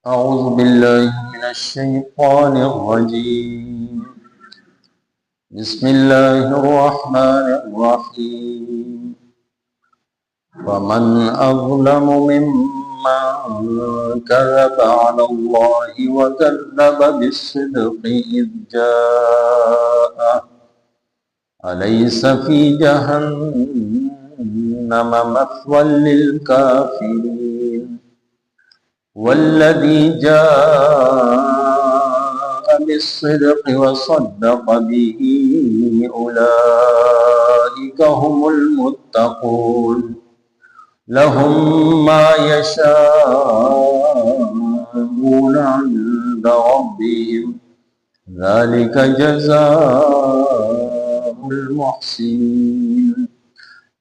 أعوذ بالله من الشيطان الرجيم. بسم الله الرحمن الرحيم. ومن أظلم ممن كذب على الله وكذب بالصدق إذ جاءه أليس في جهنم مثوى للكافرين والذي جاء بالصدق وصدق به أولئك هم المتقون لهم ما يشاءون عند ربهم ذلك جزاء المحسنين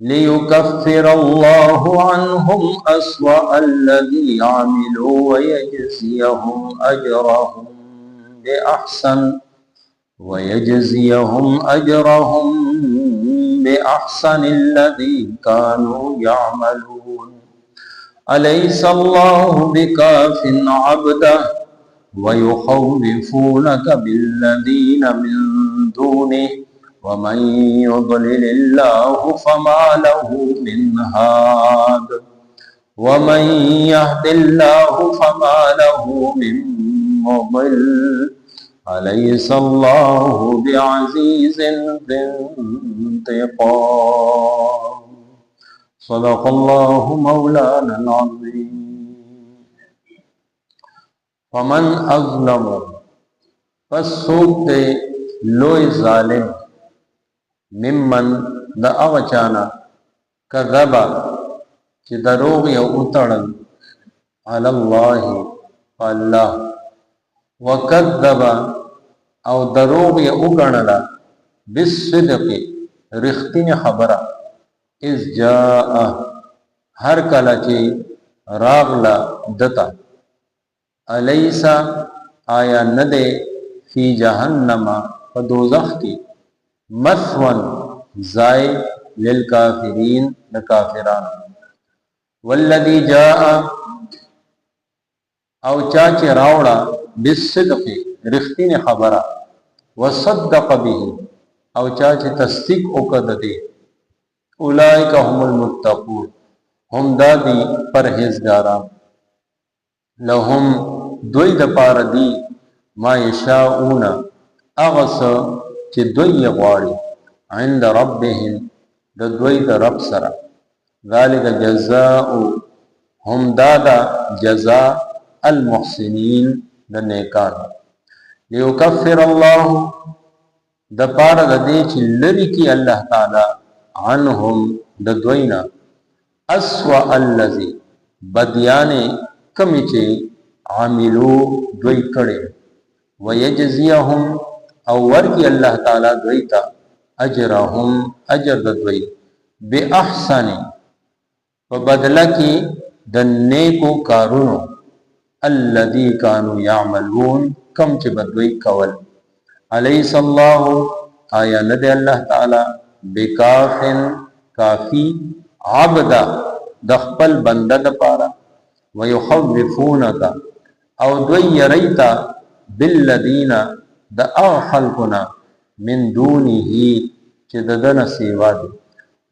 ليكفر الله عنهم أسوأ الذي عملوا ويجزيهم أجرهم بأحسن الذي كانوا يعملون أليس الله بكاف عبده ويخوفونك بالذين من دونه ومن يضلل الله فما له من هاد ومن يهد الله فما له من مضل أليس الله بعزيز ذي انتقام صدق الله مولانا العظيم. فمن अज़लम पस सोक दे लोई जालिम मिम्मन द अवचाना कज़बा कि दरोग या उतड़न अलल्लाहि अल्लाह वकद्दबा औ दरोग या उगणला बिस्सिद्क़ि रिख्तिन खबरा इज़ जाअ हर कला चे रागला दता अलैसा आया नदे फी जहन्नमा दोज़ख की मस्वन जाय लिल काफिरीन न काफिरान वल्लदी जाअ औ चाचे रावड़ा बिस्सिद्क़ि रिख्ती ने खबरा वसद्दक़ बिही औ चाचे तस्दीक ओकद दे उलाइका हुमुल मुत्तक़ून हम दादी परहेज़गारान लहुम दोई दपार दी मा यशाऊना अगस चे दोई गवाड़ी इंद रब्बिहिम द दोई द रब सरा ज़ालिका जज़ाउ हम दादा जज़ा अल मुहसिनीन द नेकान लियुकफ्फिर अल्लाह द पार द दे चे लरी की अल्लाह ताला अन्हुम द दोईना अस्वा अल्लज़ी बदियाने कमिचे आमिलू द्वई कड़े वयजजियहुम अवर की अल्लाह ताला द्वैता अजरहुम अजर द्वई बेअहसनी व बदला की दन्ने को कारुनो अल्लदी कानु यामलून कम चे बद्वई कवल अलैहिस्सलाहु आया नदे अल्लाह ताला बेकाफिन काफी आबदा दखपल बंदा दपारा वयुखव्विफूनका औ द्वई यरैता बिल्लदीना द खल्कुना मिन दूनिही चे ददन सेवा दे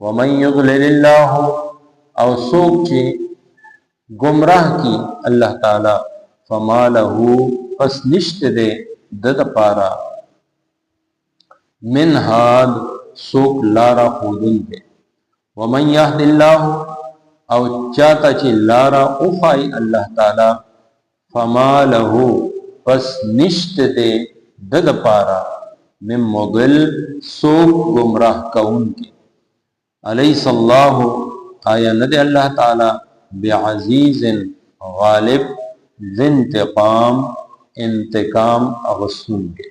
वमन युद्लिलिल्लाहु औ सोक चे गुमराह की अल्लाह ताला फमा लहू पस निश्त दे दद पारा मिन हाद सोक लारा खुदुन दे वमन यहदिल्लाहु औ चाता चे लारा उफाई अल्लाह ताला फमा लहू पस निश्त दे दद पारा मिन मुदिल सोक गुमराह कौन के अलैहिस्सलाहु आया नदे अल्लाह ताला बेअज़ीज़िन गालिब ज़िंतिक़ाम इंतकाम अगसून के।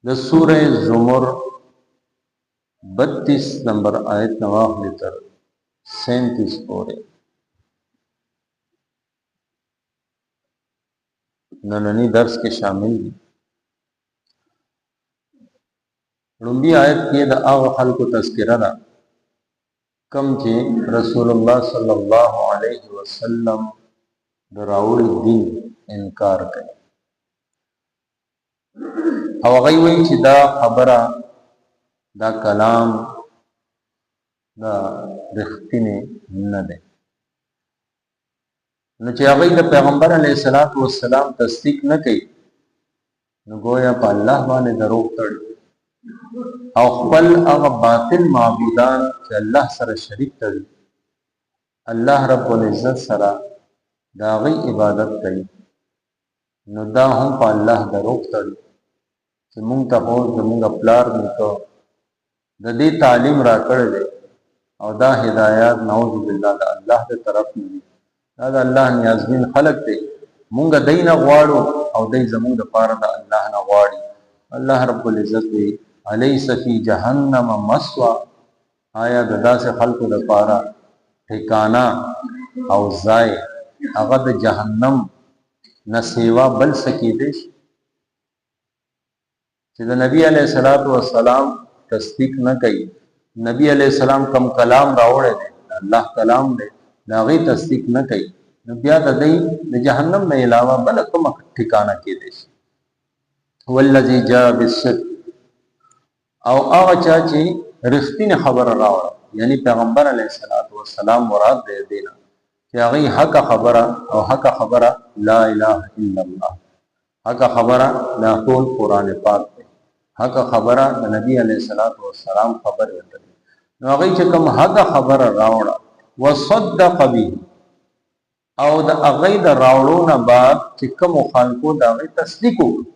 द सूरह ज़ुमर 32 नंबर आयत नवाह लेकर 37 पोरे नननी दर्स के शामिल दी। रुंबी आयत के द आग खल को तस्किरा कम चे रसूलुल्लाह सल्लल्लाहु अलैहि वसल्लम د راوړي دین انکار کوي او هغه وایي چې دا خبره دا کلام دا رښتینی نه دی نو چې هغه د پیغمبر علیه السلام تصدیق نه کوي نو گویا په الله باندې دروغ تړي او خپل هغه باطل معبودان چې الله سره شریک تړي الله رب العزت سره دا غي عبادت کوي نو دا هم په الله دروغ تړي چې مونږ ته هو زمونږ پلار نکو د دې تعلیم را کړل او دا هدایت نعوذ بالله د الله تر طرف نه دا د الله نیازمن خلق دی مونږ دینه غواړو او دای زموږ د پاره د الله نه غواړي الله رب العزت دی الیس فی جهنم مسوا آیا د داسې خلقو د پاره ټھکانا او ځای هغه د جهنم نه سیوا بل سکی دی چې د نبی علیہ السلام تصدیق نه کوي نبی علیہ السلام کم کلام راوړی دی الله کلام دی دا غي تصدیق نه کوي نو بیا د دې د جهنم نه علاوه بل کوم ټھکانا کې دی والذي جاء بالصدق او هغه چا چې رښتینی خبره راوړه یعنی پیغمبر علیه السلام مراد دی دینه چې هغه حق خبره او حق خبره لا اله الا الله حق خبره دا ټول قران پاک دی حق خبره د نبی علیه السلام خبر ورته نو هغه چې کوم حق خبره راوړه وصدق به او د هغه د راوړو نه بعد چې کوم خلکو دا غي تصدیق وکړي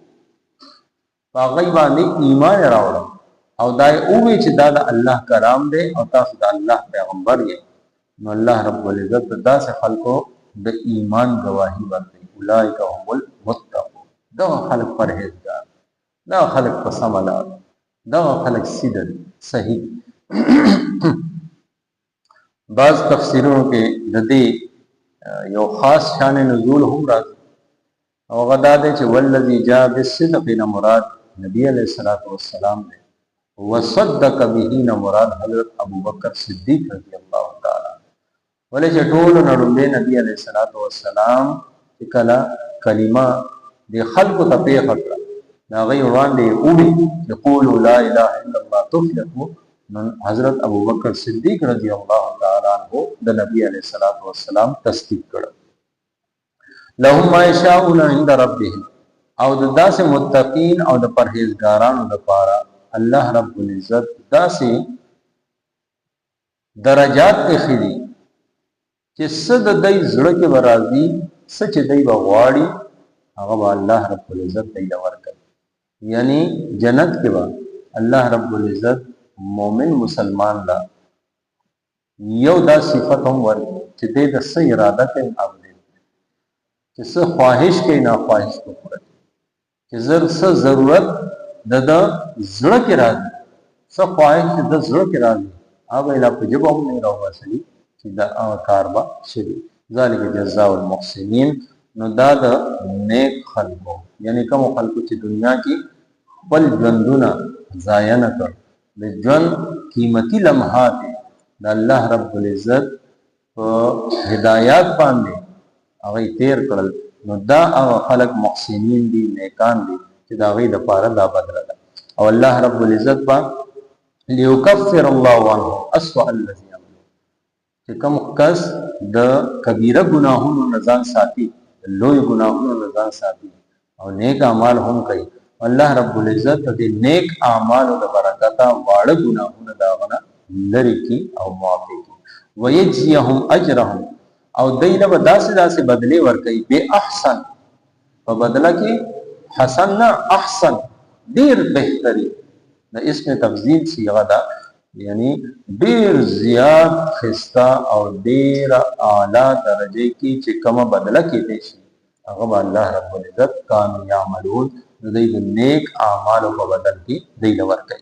هغه باندې ایمان راوړل او دای او چې دا د الله کرام دی او تاسو د الله پیغمبر یې نو الله رب العزت داسې خلکو د ایمان گواهی ورکړي اولئک هم المتقون دا خلک پرهیزګار دا خلک په سم لار دا خلک سیده صحیح بعض تفسیرونو کې د دې یو خاص شان نزول هم راځي او غدا دې چې والذي جاء بالصدق نه مراد نبی علیہ السلام دی وصدق به نه مراد حضرت ابوبکر صدیق رضی الله تعالی ولې چې ټول نړۍ نبی علیہ السلام کله کلمه د خلقو ته پیغام کړ دا غي وړاندې اوړي یقول لا اله الا الله تفلحوا حضرت ابوبکر صدیق رضی الله تعالی عنہ د نبی علیہ السلام تصدیق کړ لهم ما یشاءون عند ربهم او د داسې متقین او د پرهیزګارانو لپاره الله رب العزت داسې درجات اخلي چې صد دای زړه کې ورازي سچ دای بغواړي هغه الله رب العزت دای ورکړي یعنی جنت کې با الله رب العزت مومن مسلمان لا یو دا صفت هم ورکړي چې د څه اراده کوي او چې څه خواهش کوي نه خواهش کوي چې څه ضرورت د زړه کې راځي څه خواهش د زړه کې راځي هغه لا په جواب نه راوځي چې دا کار به شي ذالک جزاء المحسنین نو دا د نیک خلکو یعنی کوم خلکو چې دنیا کې خپل ژوندونه ضایع نه کړ د ژوند قیمتي لمحات د الله رب العزت په هدایت باندې هغه تیر کړل نو دا هغه خلک محسنین دي نیکان دي چې دا غي د پاره دا بدل ده او الله رب العزت با ليكفر الله عنه اسوأ الذي عمل چې کوم کس د کبیره ګناهونو نزان ساتي لوی ګناهونو نزان ساتي او نیک اعمال هم کوي الله رب العزت د نیک اعمالو د برکت واړه ګناهونه دا غنه لری کی او معافي کی ويجزيهم اجرهم او دینه به داسې بدلی ورکي به احسن په بدله کې حسن نه احسن ډیر بهتري د اسم تفضیل صيغه ده یعنی ډیر زیات خستا او ډیر اعلی درجه کې چې کومه بدله کې دي شي هغه الله رب العزت کان یعملون د دې نیک اعمالو په بدل کې دی ورکي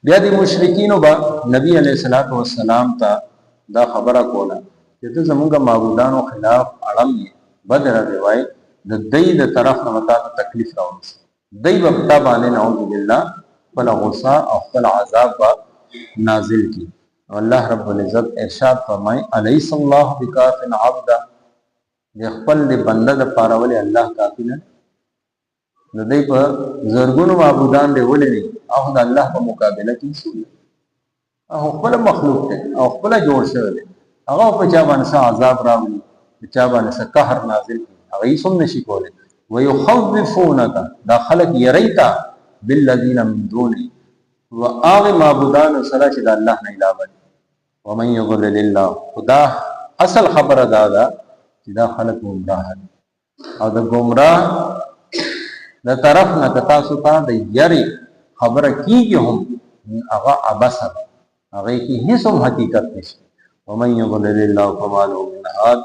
بیا د مشرکینو با نبی علیہ السلام ته دا خبره کوله چې ته زمونږ معبودانو خلاف اړم یې بدر روایت د دې د طرف نه متا تکلیف راوړي دای وقتا باندې نعوذ بالله ولا غصه او خپل عذاب نازل کی الله رب العزت ارشاد فرمای الیس الله بکاف عبدا د خپل د بنده د پاره ولې الله کافي نه د دې په زرګونو معبودان دی ولې نه او د الله په مقابله کې څه او خپل مخلوق دی او خپل جوړ شوی دی هغه په چا باندې عذاب راوړي په چا باندې قهر نازل هغه یې سم نشي کولای ويخوفونك دا خلق يريتا بالذين من دونه واغ معبودان سره چې د الله نه علاوه ومن يضلل الله خدا اصل خبره دا چې دا خلق گمراه دي او د گمراه د طرف نه تاسو ته د یاري خبره کیږي هم هغه عبث هغه کې هیڅ حقیقت نشته ومن يضلل الله فما له من هاد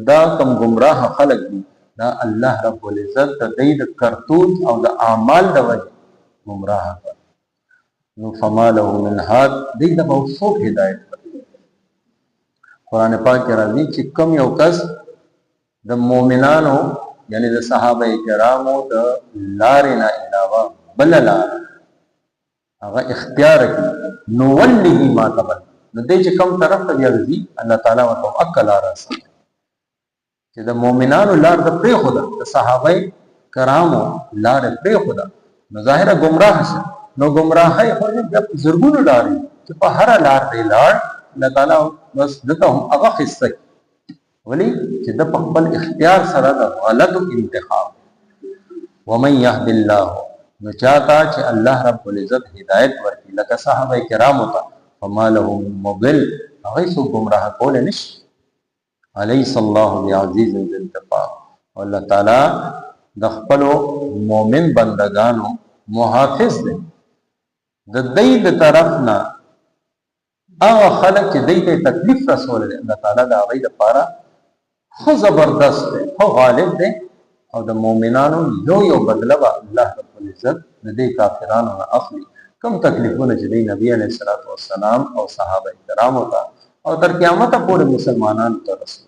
دا کم گمراه خلق دي دا الله رب العزت د دې د کرتوت او د اعمال د وجه گمراه کړ نو فما له من هاد دې د اوسو هدایت قرآن پاک کې راځي چې کوم یو کس د مؤمنانو یعنی د صحابه کرامو د لارې نه علاوه بل لار هغه اختیار کړي نو ولې ما تبل نو دې چې کوم طرف ته ورځي الله تعالی ورته عقل راځي چې د مؤمنانو لار د پرې خدا د صحابه کرامو لار پرې خدا نو ظاهره گمراه شي نو گمراهي خو د زرګونو لارې چې په هر لار دی لار الله تعالی بس دته هم هغه حصہ ولی چې د خپل اختیار سره د غلط انتخاب ومن يهد الله نو چاته چې الله رب العزت هدایت ورکړي لکه صحابه کرامو ته فما له مضل هغه سو گمراه کول نشي الیس الله بعزیز ذی انتقام الله تعالی د خپل مؤمن بندگانو محافظ دی د دې د طرف نه هغه خلک چې دې ته تکلیف رسول دي الله تعالی دا غي د پاره خو زبردست دی خو غالب دی او د مؤمنانو یو بدله الله رب العزت د دې کافرانو نه اخلي کم تکلیفونه چې دی نبی علیہ الصلوۃ والسلام او صحابه کرامو ته او تر قیامت پورې مسلمانانو ته رسول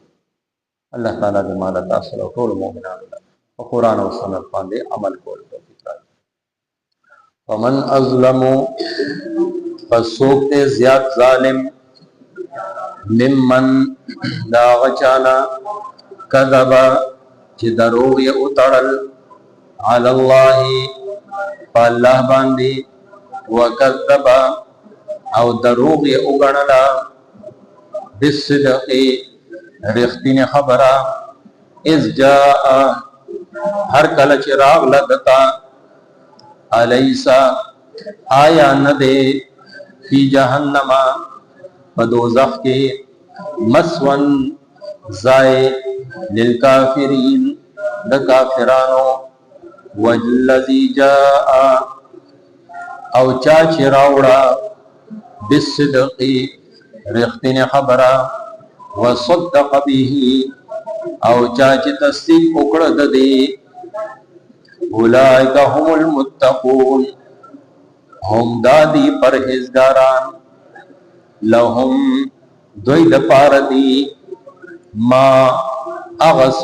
الله تعالی دې مال تاسو او ټول مؤمنانو په قران او سنت باندې عمل کول توفیق راکړي ومن ازلم فسوق زیات ظالم ممن دا غچانا کذب چې دروغ یې اتړل علی الله فالله باندې وکذب او دروغ یې وګڼلا بالصدق رښتینه خبره اذ جاء هر کله چې راغله دتا الیسا آیا نه دی فی جهنم فدوزخ کې مسون زای للکافرین د کافرانو والذی جاء او چا چې راوړه بالصدق رښتینه خبره وصدق به او چا چې تصدیق وکړه د دې اولئک هم المتقون هم دادی پرهیزګاران لهم دوی د پاره دی ما اغس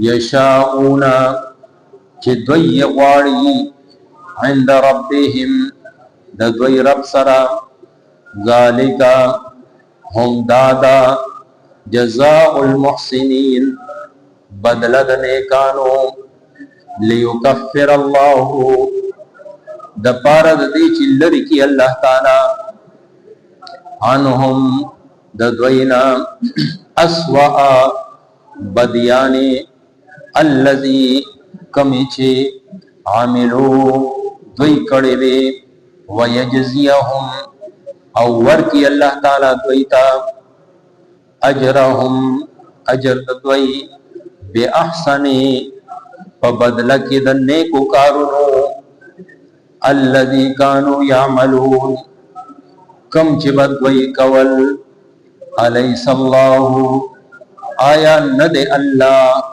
یشاؤون چې دوی غواړي عند ربهم د دوی رب سره ذالک هم دادا جزاء المحسنین بدل د نیکانو لیکفر الله د پاره د دې چې لری کی الله تعالی عنهم د دوینا اسوا بدیانی الذی کمی چې عاملو دوی کړي وي ويجزيهم او ورکی الله تعالی دوی تا اجرهم اجر دوی باحسن په بدله کې د نیکو کارونو الذي كانوا يعملون کم چې بدوي کول الیس الله آیا ند الله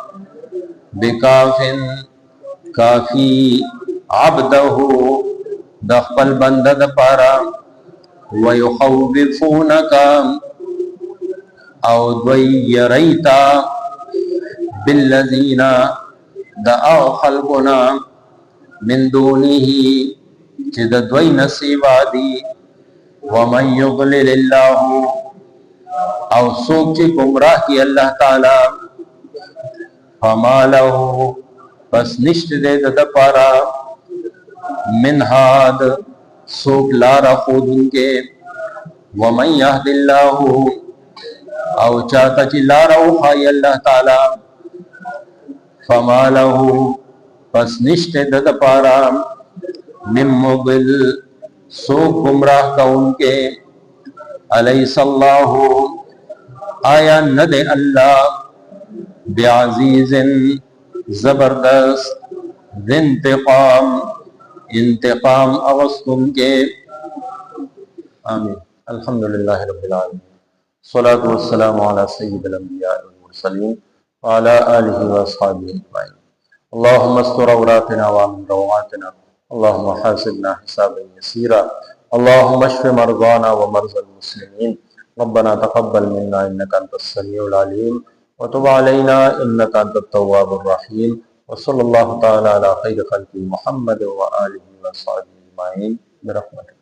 بکافن کافی عبده د خپل بنده د پاره ويخوفونك او دوی یریتا بالذین دا او خلقنا من دونه چې د دوی نصیبا دي ومن یضلل الله او سوک چې گمراه کی الله تعالی फमा लहु बस निश्च दे दपारा मिन हाद सोक लारा खुद उनके वमन यहदिल्लाहु औ चाहता ची लारा उखाई अल्लाह ताला फमा लहु बस निश्च दे दपारा मिन मुदिल सोक गुमराह का उनके अलैहिस्सलाहु आया न दे अल्लाह बेअज़ीज़िन जबरदस्त इंतकाम इंतकाम अवस्तुम के। आमीन। अल्हम्दुलिल्लाहि रब्बिल आलमीन सल्लल्लाहु वस्सलामु अला सय्यिदिल अंबिया वल मुरसलीन व अला आलिहि व अस्हाबिहि अजमईन। अल्लाहुम्मा अस्tur औरातना व अमिन रवातना अल्लाहुम्मा हासिबना हिसाबन यसीरा अल्लाहुम्मा अश्फि मरज़ाना व मरज़ल मुस्लिमीन रब्बना तक़ब्बल मिन्ना इन्नका अंतस समीउल अलीम व तुब अलैना इन्नका अंतत तव्वाबुर रहीम व सल्लल्लाहु तआला अला खैरि खल्क़ि मुहम्मद व आलिहि व अस्हाबिहि अजमईन बिरहमतिक।